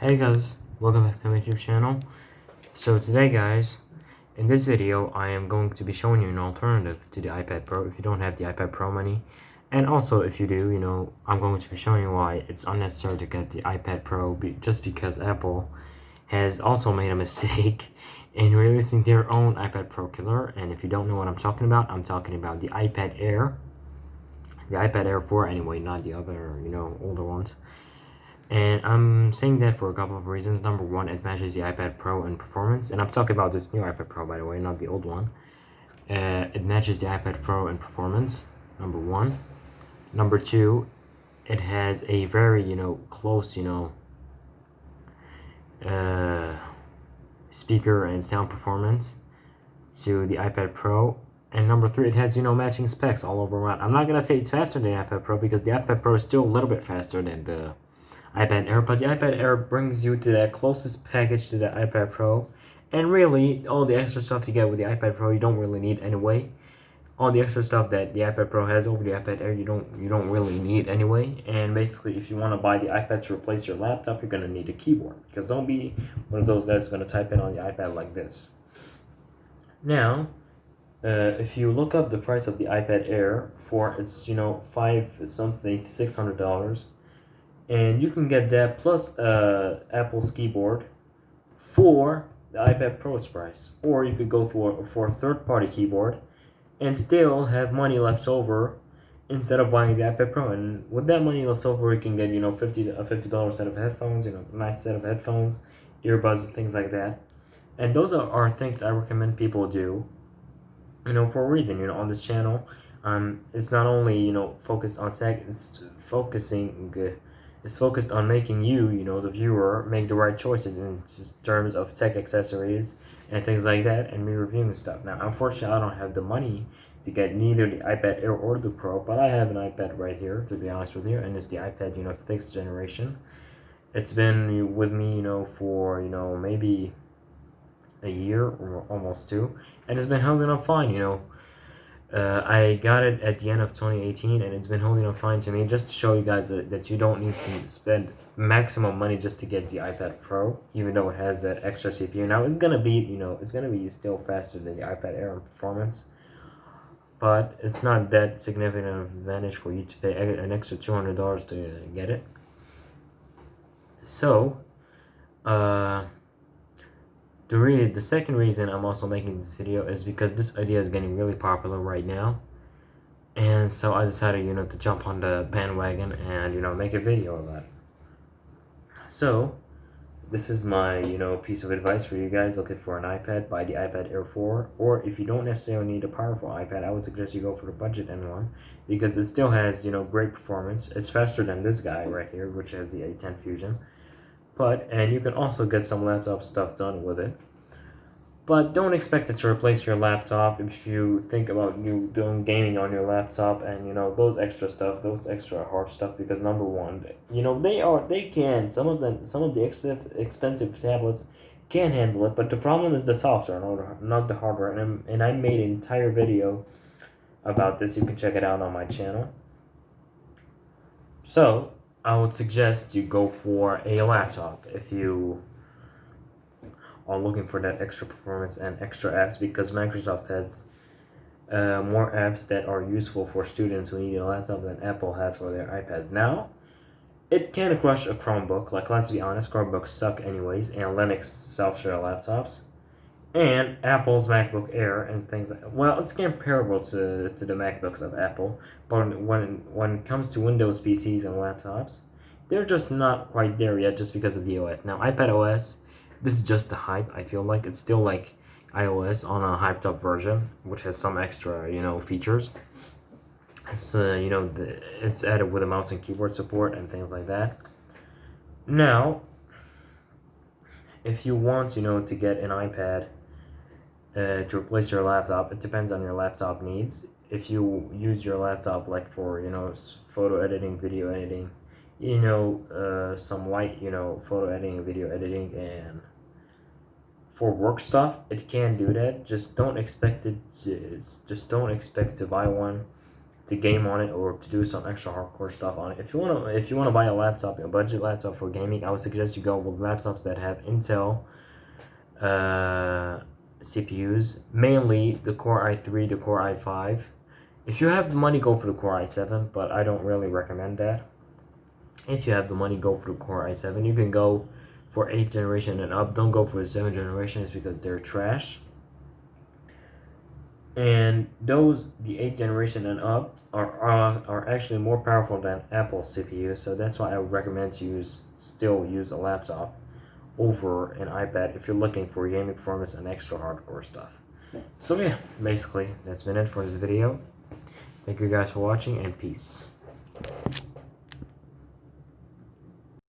Hey guys, welcome back to my YouTube channel. So today guys, in this video I am going to be showing you an alternative to the iPad Pro if you don't have the iPad Pro money. And also if you do, I'm going to be showing you why it's unnecessary to get the iPad Pro just because Apple has also made a mistake in releasing their own iPad Pro killer. And if you don't know what I'm talking about the iPad Air. The iPad Air 4 anyway, not the other, older ones. And I'm saying that for a couple of reasons. Number one, it matches the iPad Pro in performance. And I'm talking about this new iPad Pro, by the way, not the old one. It matches the iPad Pro in performance, number one. Number two, it has a very, close, speaker and sound performance to the iPad Pro. And number three, it has, matching specs all over around. I'm not going to say it's faster than the iPad Pro because the iPad Pro is still a little bit faster than the iPad Air, but the iPad Air brings you to that closest package to the iPad Pro, and really all the extra stuff you get with the iPad Pro you don't really need anyway. All the extra stuff that the iPad Pro has over the iPad Air you don't really need anyway. And basically, if you want to buy the iPad to replace your laptop, you're gonna need a keyboard, because don't be one of those guys gonna type in on the iPad like this. Now, if you look up the price of the iPad Air for it's $600. And you can get that plus Apple's keyboard for the iPad Pro's price. Or you could go for a third-party keyboard and still have money left over instead of buying the iPad Pro. And with that money left over, you can get a $50 set of headphones, a nice set of headphones, earbuds, and things like that. And those are things I recommend people do, for a reason. On this channel, it's not only focused on tech, it's focused on making you, the viewer, make the right choices in terms of tech accessories and things like that, and me reviewing stuff. Now, unfortunately, I don't have the money to get neither the iPad Air or the Pro, but I have an iPad right here, to be honest with you, and it's the iPad, 6th generation. It's been with me, for, maybe a year or almost two, and it's been holding up fine, I got it at the end of 2018, and it's been holding up fine to me. Just to show you guys that you don't need to spend maximum money just to get the iPad Pro, even though it has that extra CPU. Now it's gonna be, still faster than the iPad Air in performance, but it's not that significant of an advantage for you to pay an extra $200 to get it. So, the second reason I'm also making this video is because this idea is getting really popular right now, and so I decided to jump on the bandwagon and make a video of that. So this is my piece of advice for you guys looking for an iPad. Buy the iPad Air 4, or if you don't necessarily need a powerful iPad, I would suggest you go for the budget end one, because it still has great performance. It's faster than this guy right here, which has the A10 Fusion. And you can also get some laptop stuff done with it. But don't expect it to replace your laptop if you think about you doing gaming on your laptop and those extra hard stuff, because number one, some of the expensive tablets can handle it, but the problem is the software, not the hardware. And I made an entire video about this. You can check it out on my channel. So I would suggest you go for a laptop if you are looking for that extra performance and extra apps, because Microsoft has more apps that are useful for students who need a laptop than Apple has for their iPads. Now, it can crush a Chromebook. Like, let's be honest, Chromebooks suck anyways, and Linux self-share laptops, and Apple's MacBook Air and things like, well, it's comparable to the MacBooks of Apple, but when it comes to Windows PCs and laptops, they're just not quite there yet, just because of the OS. Now, iPad OS, this is just the hype. I feel like it's still like iOS on a hyped up version, which has some extra features. It's it's added with a mouse and keyboard support and things like that. Now, if you want to get an iPad to replace your laptop, it depends on your laptop needs. If you use your laptop like for photo editing, video editing, some light photo editing, video editing, and for work stuff, it can do that. Just don't expect to buy one to game on it or to do some extra hardcore stuff on it. If you wanna buy a laptop, a budget laptop for gaming, I would suggest you go with laptops that have Intel CPUs, mainly the Core i3, the Core i5. If you have the money, go for the Core i7, but I don't really recommend that. If you have the money, go for the Core i7. You can go for 8th generation and up. Don't go for the 7th generations because they're trash. And those, the 8th generation and up, are actually more powerful than Apple CPU. So that's why I would recommend to still use a laptop over an iPad if you're looking for gaming performance and extra hardcore stuff. So yeah, basically that's been it for this video. Thank you guys for watching, and peace.